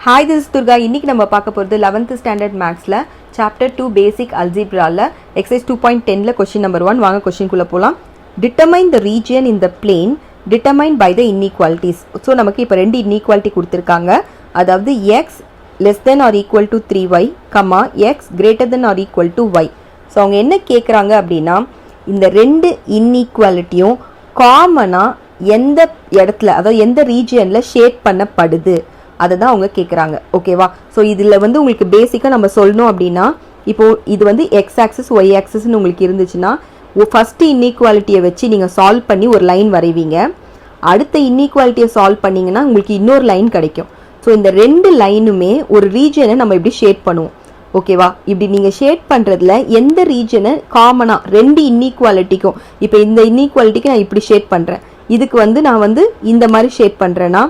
Hi, this is Durga. இன்னைக்கு நம்ம பார்க்க போறது 11th standard mathsல chapter 2 basic algebraல exercise 2.10ல question number 1 வாங்க question குள்ள போலாம். Determine the region in the plane determined by the inequalities. So நமக்கு இப்ப ரெண்டு inequality கொடுத்திருக்காங்க. அதாவது x less than or equal to 3y, x greater than or equal to y. So அவங்க என்ன கேக்குறாங்க அப்படினா இந்த ரெண்டு inequalityயும் காமனா எந்த இடத்துல அதாவது எந்த ரீஜியன்ல ஷேட் பண்ணப்படுது அததான் அவங்க கேக்குறாங்க. ஓகேவா? சோ இதுல வந்து உங்களுக்கு பேசிக்கா நம்ம சொல்லணும் அப்படினா இப்போ இது வந்து x axis y axis னு உங்களுக்கு இருந்துச்சுனா ஃபர்ஸ்ட் இன்இக்வாலிட்டியை வச்சு நீங்க சால்வ் பண்ணி ஒரு லைன் வரைவீங்க. அடுத்த இன்இக்வாலிட்டியை சால்வ் பண்ணீங்கன்னா உங்களுக்கு இன்னொரு லைன் கிடைக்கும். சோ இந்த ரெண்டு லைனுமே ஒரு ரீஜனை நம்ம இப்படி ஷேட் பண்ணுவோம். ஓகேவா? இப்படி நீங்க ஷேட் பண்றதுல எந்த ரீஜனை காமனா ரெண்டு இன்இக்வாலிட்டிக்கும் இப்போ இந்த இன்இக்வாலிட்டிக்கு நான் இப்படி ஷேட் பண்றேன். இதுக்கு வந்து நான் வந்து இந்த மாதிரி ஷேட் பண்றேன்னா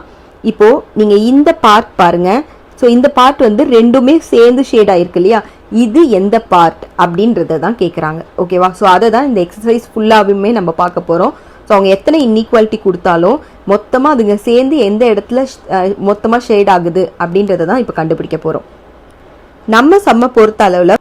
இப்போ நீங்க இந்த பார்ட் பாருங்க. சோ இந்த பார்ட் வந்து ரெண்டுமே சேர்ந்து ஷேட் ஆயிருக்கு இல்லையா? இது எந்த பார்ட் அப்படின்றத தான் கேக்குறாங்க. ஓகேவா? சோ அதை தான் இந்த எக்ஸசைஸ் ஃபுல்லாவே நம்ம பார்க்க போறோம். ஸோ அவங்க எத்தனை இன்இக்வாலிட்டி கொடுத்தாலும் மொத்தமாக அதுங்க சேர்ந்து எந்த இடத்துல மொத்தமாக ஷேட் ஆகுது அப்படின்றத தான் இப்போ கண்டுபிடிக்க போகிறோம். நம்ம சம்ம பொறுத்த அளவில்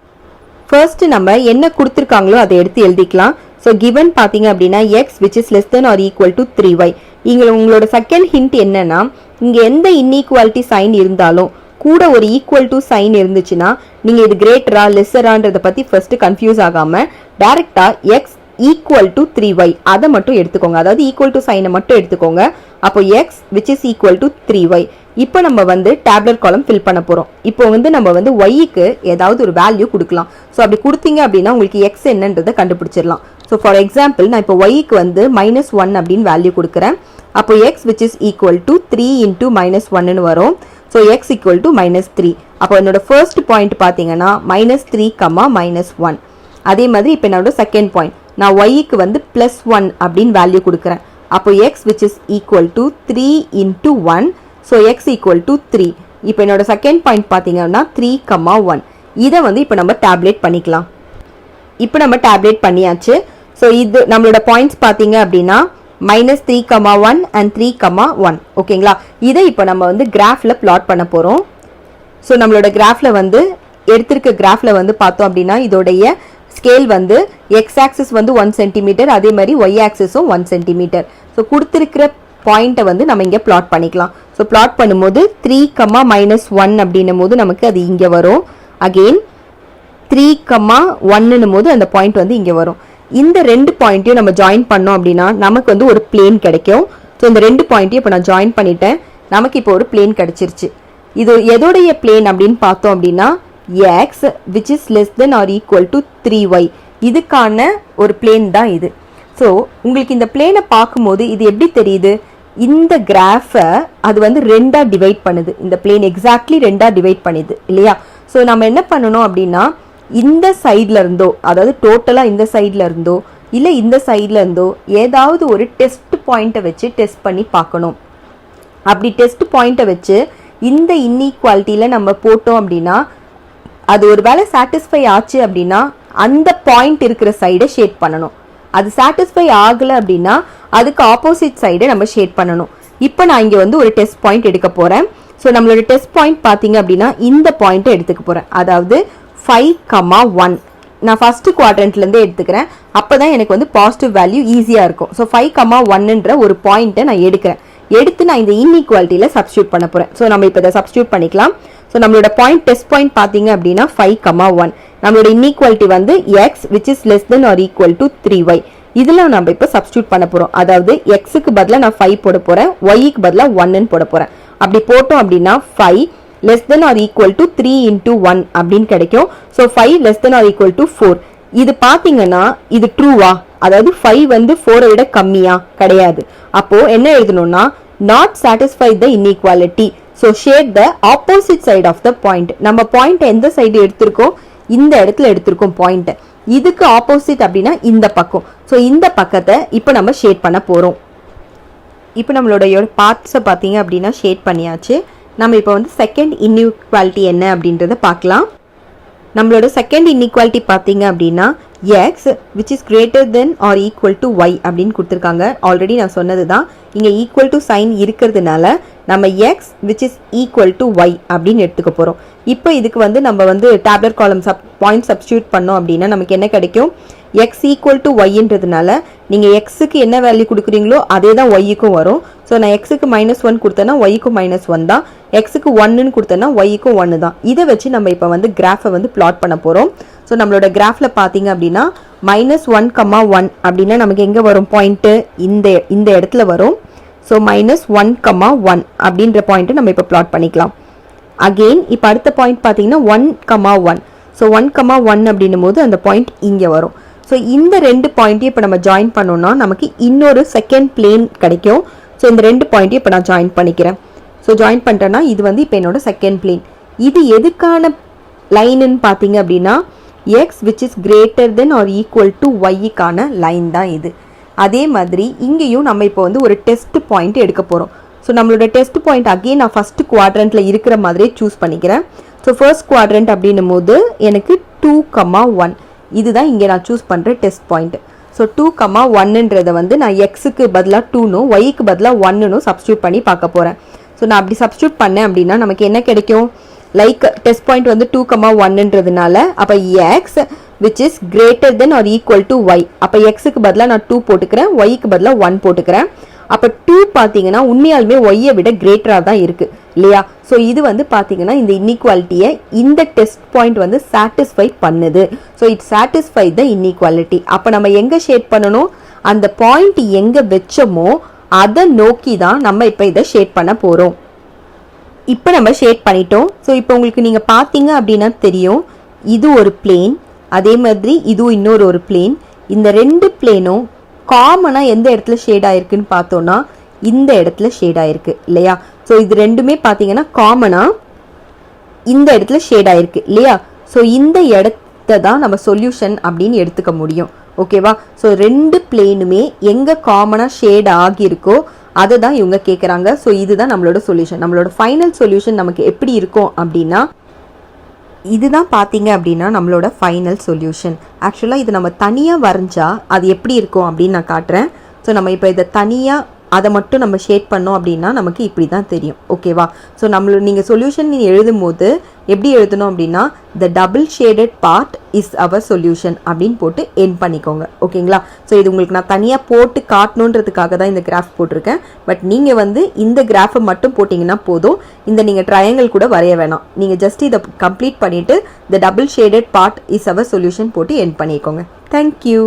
ஃபர்ஸ்ட் நம்ம என்ன கொடுத்துருக்காங்களோ அதை எடுத்து எழுதிக்கலாம். ஸோ கிவன் பார்த்தீங்க அப்படின்னா x which is less than or equal to 3y. இங்கே உங்களோட செகண்ட் ஹிண்ட் என்னன்னா இங்கே எந்த இன்இக்வாலிட்டி சைன் இருந்தாலும் கூட ஒரு ஈக்குவல் டு சைன் இருந்துச்சுன்னா நீங்கள் இது கிரேட்டரா லெஸ்ஸரான்றதை பற்றி ஃபர்ஸ்ட் கன்ஃபியூஸ் ஆகாமல் டைரக்டா எக்ஸ் ஈக்குவல் டு 3y அதை மட்டும் எடுத்துக்கோங்க. அதாவது ஈக்குவல் டு சைனை மட்டும் எடுத்துக்கோங்க. அப்போ x which is equal to 3y. இப்போ நம்ம வந்து டேப்லெட் காலம் ஃபில் பண்ண போகிறோம். இப்போ வந்து நம்ம வந்து ஒய்க்கு ஏதாவது ஒரு வேல்யூ கொடுக்கலாம். ஸோ அப்படி கொடுத்தீங்க அப்படின்னா உங்களுக்கு எக்ஸ் என்னன்றதை கண்டுபிடிச்சிடலாம். ஸோ ஃபார் எக்ஸாம்பிள் நான் இப்போ ஒய்க்கு வந்து -1 அப்படின்னு வேல்யூ கொடுக்குறேன். அப்போ x which is equal to 3 into -1ன்னு வரும். So x equal to -3. அப்போ என்னோட ஃபர்ஸ்ட் பாயிண்ட் பார்த்தீங்கன்னா -3, -1. அதே மாதிரி இப்போ என்னோட செகண்ட் பாயிண்ட் நான் ஒய்க்கு வந்து +1 அப்படின்னு வேல்யூ கொடுக்குறேன். அப்போ x which is equal to 3 into 1. So x equal to 3. இப்போ என்னோட செகண்ட் பாயிண்ட் பார்த்தீங்கன்னா 3, 1. இதை வந்து இப்போ நம்ம டேப்லெட் பண்ணிக்கலாம். இப்போ நம்ம டேப்லெட் பண்ணியாச்சு. ஸோ இது நம்மளோட பாயிண்ட்ஸ் பார்த்தீங்க அப்படின்னா -3, 1 and 3, 1. ஓகேங்களா? இதை இப்போ நம்ம வந்து கிராஃப்ல பிளாட் பண்ண போகிறோம். ஸோ நம்மளோட கிராஃப்ல வந்து எடுத்திருக்க கிராஃப்ல வந்து பார்த்தோம் அப்படின்னா இதோடைய ஸ்கேல் வந்து எக்ஸ் ஆக்சிஸ் வந்து 1 சென்டிமீட்டர், அதே மாதிரி ஒய் ஆக்சிஸும் 1 சென்டிமீட்டர். ஸோ கொடுத்துருக்கிற பாயிண்ட்டை வந்து நம்ம இங்கே பிளாட் பண்ணிக்கலாம். ஸோ பிளாட் பண்ணும்போது 3, -1 அப்படின்னும் போது நமக்கு அது இங்கே வரும். அகெயின் 3, 1ன்னும் போது அந்த பாயிண்ட் வந்து இங்கே வரும். இந்த ரெண்டு பாயிண்ட்டையும் நம்ம ஜாயின் பண்ணோம் அப்படின்னா நமக்கு வந்து ஒரு பிளேன் கிடைக்கும். ஸோ இந்த ரெண்டு பாயிண்ட்டையும் இப்போ நான் ஜாயின் பண்ணிட்டேன். நமக்கு இப்போ ஒரு பிளேன் கிடைச்சிருச்சு. இது எதோடைய பிளேன் அப்படின்னு பார்த்தோம் அப்படின்னா x which is less than or equal to 3y. இதுக்கான ஒரு பிளேன் தான் இது. ஸோ உங்களுக்கு இந்த பிளேனை பார்க்கும்போது இது எப்படி தெரியுது? இந்த கிராஃபை அது வந்து ரெண்டா டிவைட் பண்ணுது. இந்த பிளேன் எக்ஸாக்ட்லி ரெண்டா டிவைட் பண்ணுது இல்லையா? ஸோ நம்ம என்ன பண்ணணும் அப்படின்னா இந்த சைட்ல இருந்தோ அதாவது டோட்டலா இந்த சைட்ல இருந்தோ இல்லை இந்த சைட்ல இருந்தோ ஏதாவது ஒரு டெஸ்ட் பாயிண்ட்டை வச்சு டெஸ்ட் பண்ணி பார்க்கணும். அப்படி டெஸ்ட் பாயிண்ட்டை வச்சு இந்த இன்இக்வாலிட்டியில நம்ம போட்டோம் அப்படின்னா அது ஒரு வேளை சாட்டிஸ்ஃபை ஆச்சு அப்படின்னா அந்த பாயிண்ட் இருக்கிற சைடை ஷேட் பண்ணணும். அது சாட்டிஸ்ஃபை ஆகலை அப்படின்னா அதுக்கு ஆப்போசிட் சைடை நம்ம ஷேட் பண்ணணும். இப்போ நான் இங்கே வந்து ஒரு டெஸ்ட் பாயிண்ட் எடுக்க போகிறேன். ஸோ நம்மளோட டெஸ்ட் பாயிண்ட் பார்த்தீங்க அப்படின்னா இந்த பாயிண்ட்டை எடுத்துக்க போகிறேன். அதாவது 5, 1. நான் ஃபர்ஸ்ட் குவாட்ரண்ட்லேருந்தே எடுத்துக்கிறேன். அப்போ தான் எனக்கு வந்து பாசிட்டிவ் வேல்யூ ஈஸியாக இருக்கும். ஸோ 5, 1ன்ற ஒரு பாயிண்ட்டை நான் எடுக்கிறேன். எடுத்து நான் இந்த இன்இக்வாலிட்டியில் சப்ஸ்டியூட் பண்ண போகிறேன். ஸோ நம்ம இப்போ இதை சப்ஸ்டியூட் பண்ணிக்கலாம். ஸோ நம்மளோட பாயிண்ட் டெஸ்ட் பாயிண்ட் பார்த்தீங்க அப்படின்னா 5, 1. நம்மளோட இன்இக்வாலிட்டி வந்து x which is less than or equal to 3y. இதில் நம்ம இப்போ சப்ஸ்டியூட் பண்ண போகிறோம். அதாவது எக்ஸுக்கு பதிலாக நான் 5 போட போகிறேன், ஒய்க்கு பதிலாக 1ன்னு போட போகிறேன். அப்படி போட்டோம் அப்படின்னா 5 less than or equal to 3 into 1 அப்படின்னு கிடைக்கும். So 5 less than or equal to 4. இது பார்த்தீங்கன்னா இது ட்ரூவா? அதாவது 5 வந்து 4 விட கம்மியா? கிடையாது. அப்போ என்ன எழுதணும்னா not satisfy the inequality. So shade the opposite side of the point. நம்ம பாயிண்ட் எந்த சைடு எடுத்திருக்கோம்? இந்த இடத்துல எடுத்திருக்கோம் பாயிண்ட். இதுக்கு ஆப்போசிட் அப்படின்னா இந்த பக்கம். ஸோ இந்த பக்கத்தை இப்போ நம்ம ஷேட் பண்ண போகிறோம். இப்போ நம்மளோட பார்ட்ஸை பார்த்தீங்க அப்படின்னா ஷேட் பண்ணியாச்சு. நம்ம இப்போ வந்து செகண்ட் இன்இக்வாலிட்டி என்ன அப்படின்றத பார்க்கலாம். நம்மளோட செகண்ட் இன்இக்வாலிட்டி பார்த்தீங்க அப்படின்னா x which is greater than or equal to y அப்படின்னு கொடுத்துருக்காங்க. ஆல்ரெடி நான் சொன்னது தான், இங்கே ஈக்குவல் டு சைன் இருக்கிறதுனால நம்ம x which is equal to y அப்படின்னு எடுத்துக்க போகிறோம். இப்போ இதுக்கு வந்து நம்ம வந்து டேப்லெட் காலம் பாயிண்ட் சப்ஸ்டியூட் பண்ணோம் அப்படின்னா நமக்கு என்ன கிடைக்கும்? எக்ஸ் ஈக்குவல் டு ஒய்ன்றதுனால நீங்கள் எக்ஸுக்கு என்ன வேல்யூ கொடுக்குறீங்களோ அதே தான் ஒய்க்கும் வரும். ஸோ நான் எக்ஸுக்கு -1 கொடுத்தேன்னா ஒய்க்கும் -1 தான், எக்ஸுக்கு 1ன்னு கொடுத்தேன்னா ஒய்க்கும் 1 தான். இதை வச்சு நம்ம இப்போ வந்து கிராஃபை வந்து பிளாட் பண்ண போகிறோம். ஸோ நம்மளோட கிராஃபில் பார்த்தீங்க அப்படின்னா -1,1 அப்படின்னா நமக்கு எங்கே வரும் பாயிண்ட்டு? இந்த இடத்துல வரும். ஸோ -1,1 அப்படின்ற பாயிண்ட்டு நம்ம இப்போ பிளாட் பண்ணிக்கலாம். அகெயின் இப்போ அடுத்த பாயிண்ட் பார்த்தீங்கன்னா 1,1. ஸோ 1,1 அப்படின்னும் போது அந்த பாயிண்ட் இங்கே வரும். ஸோ இந்த ரெண்டு பாயிண்ட்டையும் இப்போ நம்ம ஜாயின் பண்ணோம்னா நமக்கு இன்னொரு செகண்ட் பிளேன் கிடைக்கும். ஸோ இந்த ரெண்டு பாயிண்ட்டையும் இப்போ நான் ஜாயின் பண்ணிக்கிறேன். ஸோ ஜாயின் பண்ணிட்டேன்னா இது வந்து இப்போ என்னோட செகண்ட் பிளேன். இது எதுக்கான லைனுன்னு பார்த்தீங்க அப்படின்னா x which is greater than or equal to ஒய்க்கான லைன் தான் இது. அதே மாதிரி இங்கேயும் நம்ம இப்போ வந்து ஒரு டெஸ்ட் பாயிண்ட் எடுக்க போகிறோம். ஸோ நம்மளோட டெஸ்ட் பாயிண்ட் அகெயின் நான் ஃபர்ஸ்ட் குவாட்ரண்ட்டில் இருக்கிற மாதிரியே சூஸ் பண்ணிக்கிறேன். ஸோ ஃபர்ஸ்ட் குவாட்ரண்ட் அப்படின்னும் போது எனக்கு 2,1 இதுதான் இங்கே நான் சூஸ் பண்ணுற டெஸ்ட் பாயிண்ட். ஸோ 2,1ன்றதை வந்து நான் எக்ஸுக்கு பதிலாக 2னும் ஒய்க்கு பதிலாக 1னும் சப்ஸ்டியூட் பண்ணி பார்க்க போகிறேன். ஸோ நான் அப்படி சப்ஸ்டியூட் பண்ணேன் அப்படின்னா நமக்கு என்ன கிடைக்கும்? லைக் டெஸ்ட் பாயிண்ட் வந்து 2,1ன்றதுனால அப்போ x which is greater than or equal to y. அப்போ எக்ஸுக்கு பதிலாக நான் 2 போட்டுக்கிறேன், ஒய்க்கு பதிலாக 1 போட்டுக்கிறேன். அப்போ 2 பார்த்தீங்கன்னா உண்மையாலுமே ஒய்யை விட கிரேட்டராக தான் இருக்குது இல்லையா? ஸோ இது வந்து பார்த்தீங்கன்னா இந்த இன்இக்வாலிட்டியை இந்த டெஸ்ட் பாயிண்ட் வந்து சாட்டிஸ்ஃபை பண்ணுது. So it satisfy the inequality. அப்போ நம்ம எங்கே ஷேட் பண்ணணும்? அந்த பாயிண்ட் எங்கே வச்சோமோ அதை நோக்கி தான் நம்ம இப்போ இதை ஷேட் பண்ண போகிறோம். இப்போ நம்ம ஷேட் பண்ணிட்டோம். ஸோ இப்போ உங்களுக்கு நீங்கள் பார்த்தீங்க அப்படின்னா தெரியும், இது ஒரு பிளேன், அதே மாதிரி இதுவும் இன்னொரு பிளேன். இந்த ரெண்டு பிளேனும் காமனாக எந்த இடத்துல ஷேட் ஆயிருக்குன்னு பார்த்தோன்னா இந்த இடத்துல ஷேட் ஆயிருக்கு இல்லையா? ஸோ இது ரெண்டுமே பார்த்தீங்கன்னா காமனாக இந்த இடத்துல ஷேட் ஆயிருக்கு இல்லையா? ஸோ இந்த இடத்த தான் நம்ம சொல்யூஷன் அப்படின்னு எடுத்துக்க முடியும். ஓகேவா? ஸோ ரெண்டு பிளேனுமே எங்கே காமனாக ஷேட் ஆகியிருக்கோ அதை தான் இவங்க கேட்குறாங்க. ஸோ இதுதான் நம்மளோட சொல்யூஷன். நம்மளோட ஃபைனல் சொல்யூஷன் நமக்கு எப்படி இருக்கும் அப்படின்னா இதுதான் பார்த்தீங்க அப்படின்னா நம்மளோட ஃபைனல் சொல்யூஷன். ஆக்சுவலாக இது நம்ம தனியாக வரைஞ்சா அது எப்படி இருக்கும் அப்படின்னு நான் காட்டுறேன். ஸோ நம்ம இப்போ இதை தனியாக அதை மட்டும் நம்ம ஷேட் பண்ணோம் அப்படின்னா நமக்கு இப்படி தான் தெரியும். ஓகேவா? ஸோ நீங்கள் சொல்யூஷன் எழுதும் போது எப்படி எழுதணும் அப்படின்னா the double shaded part is our solution அப்படின்னு போட்டு எண்ட் பண்ணிக்கோங்க. ஓகேங்களா? ஸோ இது உங்களுக்கு நான் தனியாக போட்டு காட்டணுன்றதுக்காக தான் இந்த கிராஃப் போட்டிருக்கேன். பட் நீங்கள் வந்து இந்த கிராஃபை மட்டும் போட்டிங்கன்னா போதும். இந்த நீங்கள் ட்ரையாங்கிள் கூட வரைய வேணாம். நீங்கள் ஜஸ்ட் இதை கம்ப்ளீட் பண்ணிவிட்டு the double shaded part is our solution போட்டு எண்ட் பண்ணிக்கோங்க. தேங்க்யூ.